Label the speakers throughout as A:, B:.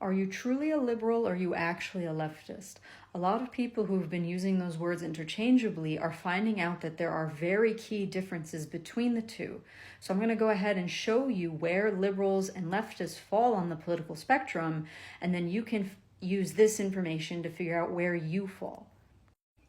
A: Are you truly a liberal or are you actually a leftist? A lot of people who've been using those words interchangeably are finding out that there are very key differences between the two. So I'm going to go ahead and show you where liberals and leftists fall on the political spectrum, and then you can use this information to figure out where you fall.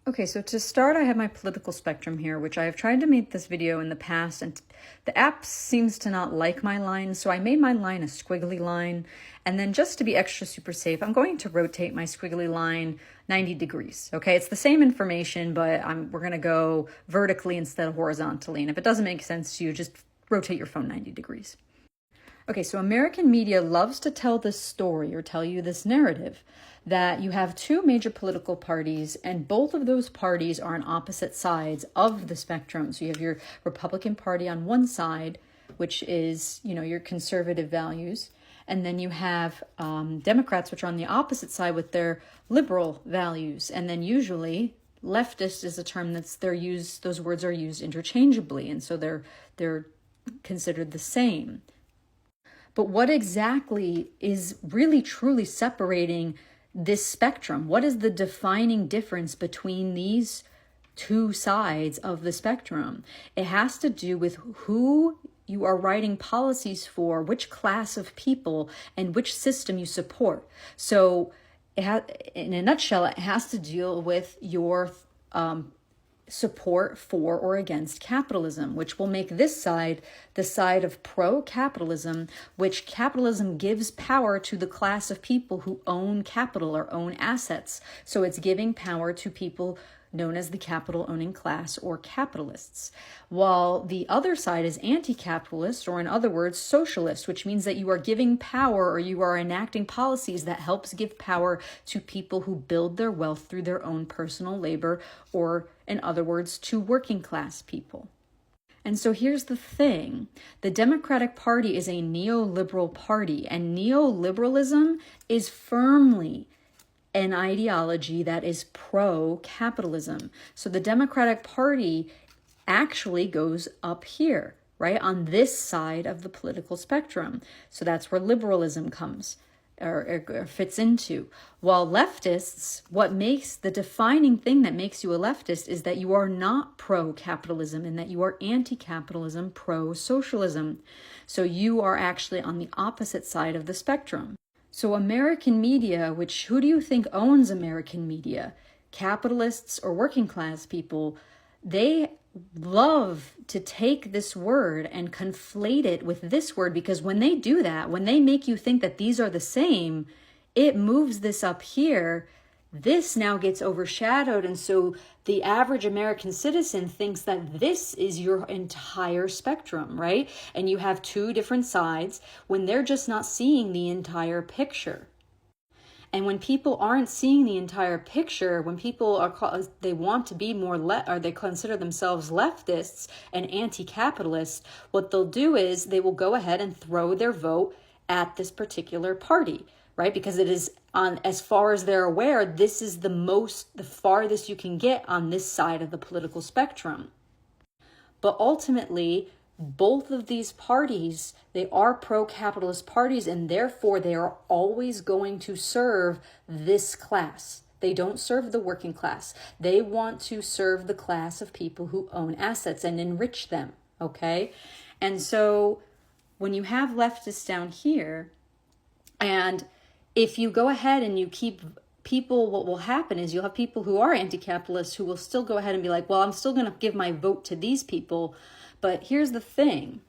A: Okay, so to start, I have my political spectrum here, which I have tried to make this video in the past, and the app seems to not like my line, so I made my line a squiggly line, and then just to be extra super safe, I'm going to rotate my squiggly line 90 degrees, okay? It's the same information, but we're gonna go vertically instead of horizontally, and if it doesn't make sense to you, just rotate your phone 90 degrees. Okay, so American media loves to tell this story or tell you this narrative that you have two major political parties and both of those parties are on opposite sides of the spectrum. So you have your Republican Party on one side, which is, your conservative values. And then you have Democrats, which are on the opposite side with their liberal values. And then usually leftist is a term those words are used interchangeably. And so they're considered the same. But what exactly is really truly separating this spectrum? What is the defining difference between these two sides of the spectrum? It has to do with who you are writing policies for, which class of people, and which system you support. So in a nutshell, it has to deal with your support for or against capitalism, which will make this side the side of pro-capitalism, which capitalism gives power to the class of people who own capital or own assets. So it's giving power to people known as the capital-owning class or capitalists, while the other side is anti-capitalist, or in other words, socialist, which means that you are giving power or you are enacting policies that helps give power to people who build their wealth through their own personal labor, or in other words, to working class people. And so here's the thing. The Democratic Party is a neoliberal party, and neoliberalism is firmly an ideology that is pro-capitalism. So the Democratic Party actually goes up here, right, on this side of the political spectrum. So that's where liberalism comes or fits into. While leftists, what makes the defining thing that makes you a leftist is that you are not pro-capitalism and that you are anti-capitalism, pro-socialism. So you are actually on the opposite side of the spectrum. So American media, who do you think owns American media? Capitalists or working class people? They love to take this word and conflate it with this word, because when they do that, when they make you think that these are the same, it moves this up here. This now gets overshadowed, and so the average American citizen thinks that this is your entire spectrum, right? And you have two different sides when they're just not seeing the entire picture. And when people aren't seeing the entire picture, when people they want to be more or they consider themselves leftists and anti-capitalist, what they'll do is they will go ahead and throw their vote at this particular party, right? Because it is as far as they're aware, this is the farthest you can get on this side of the political spectrum. But ultimately, both of these parties, they are pro-capitalist parties, and therefore they are always going to serve this class. They don't serve the working class. They want to serve the class of people who own assets and enrich them, okay? And so when you have leftists down here, and if you go ahead and you keep people, what will happen is you'll have people who are anti-capitalist who will still go ahead and be like, well, I'm still going to give my vote to these people. But here's the thing.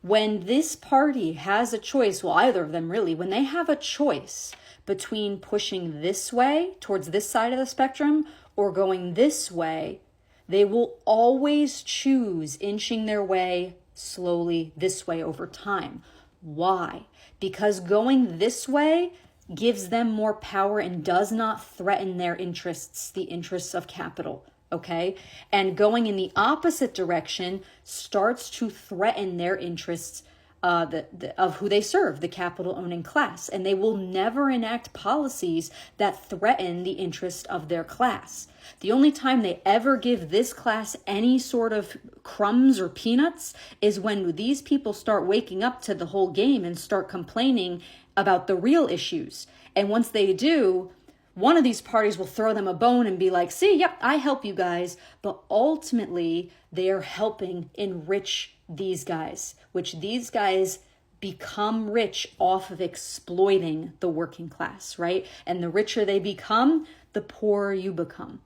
A: When this party has a choice, well, either of them really, when they have a choice between pushing this way towards this side of the spectrum or going this way, they will always choose inching their way slowly this way over time. Why? Because going this way gives them more power and does not threaten their interests, the interests of capital, okay? And going in the opposite direction starts to threaten their interests of who they serve, the capital-owning class. And they will never enact policies that threaten the interest of their class. The only time they ever give this class any sort of crumbs or peanuts is when these people start waking up to the whole game and start complaining about the real issues. And once they do, one of these parties will throw them a bone and be like, see, yep, I help you guys. But ultimately, they are helping enrich these guys, which these guys become rich off of exploiting the working class, right? And the richer they become, the poorer you become.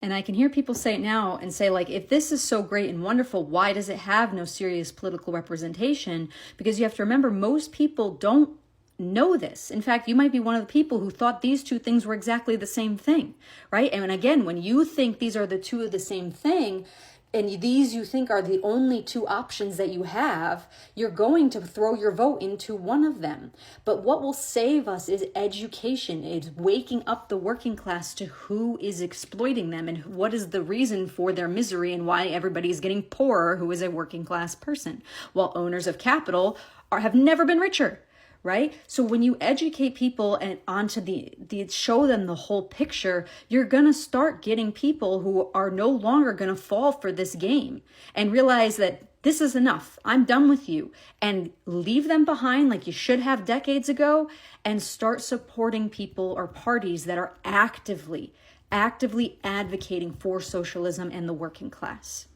A: And I can hear people say it now and say, like, if this is so great and wonderful, why does it have no serious political representation? Because you have to remember, most people don't know this. In fact, you might be one of the people who thought these two things were exactly the same thing, right? And again, when you think these are the two of the same thing, and these you think are the only two options that you have, you're going to throw your vote into one of them. But what will save us is education. It's waking up the working class to who is exploiting them and what is the reason for their misery and why everybody is getting poorer who is a working class person, while owners of capital have never been richer. Right? So when you educate people and onto the show them the whole picture, you're going to start getting people who are no longer going to fall for this game and realize that this is enough. I'm done with you, and leave them behind like you should have decades ago, and start supporting people or parties that are actively advocating for socialism and the working class.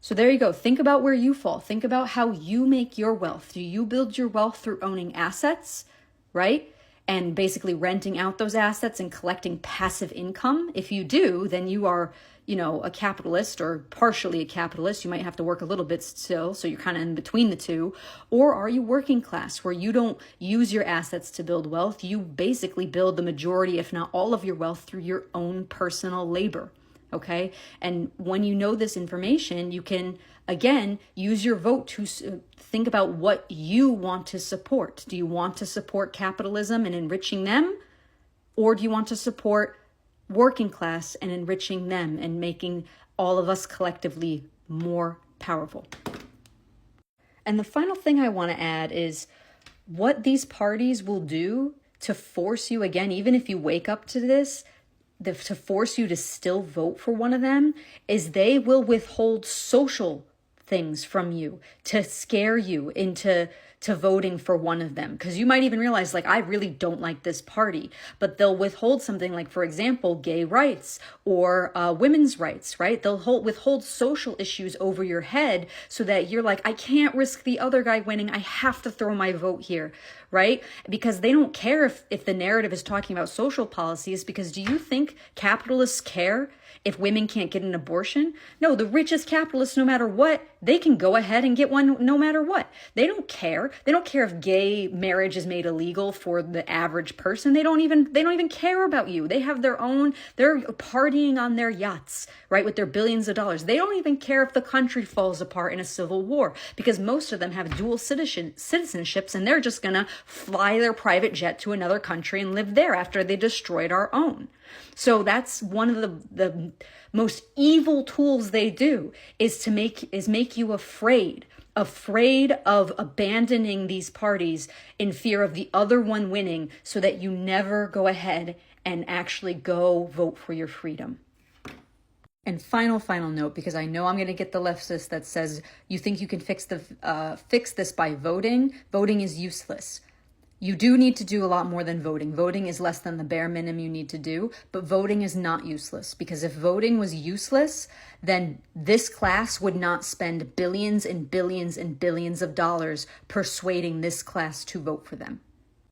A: So there you go. Think about where you fall. Think about how you make your wealth. Do you build your wealth through owning assets, right? And basically renting out those assets and collecting passive income? If you do, then you are, a capitalist or partially a capitalist. You might have to work a little bit still, so you're kind of in between the two. Or are you working class, where you don't use your assets to build wealth? You basically build the majority, if not all of your wealth through your own personal labor. Okay. And when you know this information, you can, again, use your vote to think about what you want to support. Do you want to support capitalism and enriching them? Or do you want to support working class and enriching them and making all of us collectively more powerful? And the final thing I want to add is what these parties will do to force you, again, even if you wake up to this, to force you to still vote for one of them, is they will withhold social things from you to scare you into voting for one of them. Because you might even realize, like, I really don't like this party, but they'll withhold something like, for example, gay rights or women's rights, right? They'll withhold social issues over your head so that you're like, I can't risk the other guy winning. I have to throw my vote here, right? Because they don't care if the narrative is talking about social policies, because do you think capitalists care if women can't get an abortion? No, the richest capitalists, no matter what, they can go ahead and get one no matter what. They don't care. They don't care if gay marriage is made illegal for the average person. They don't even care about you. They have they're partying on their yachts, right, with their billions of dollars. They don't even care if the country falls apart in a civil war, because most of them have dual citizenships, and they're just gonna fly their private jet to another country and live there after they destroyed our own. So that's one of the most evil tools they do, is make you afraid of abandoning these parties in fear of the other one winning, so that you never go ahead and actually go vote for your freedom. And final note, because I know I'm going to get the leftist that says you think you can fix this by voting. Voting is useless. You do need to do a lot more than voting. Voting is less than the bare minimum you need to do, but voting is not useless, because if voting was useless, then this class would not spend billions and billions and billions of dollars persuading this class to vote for them.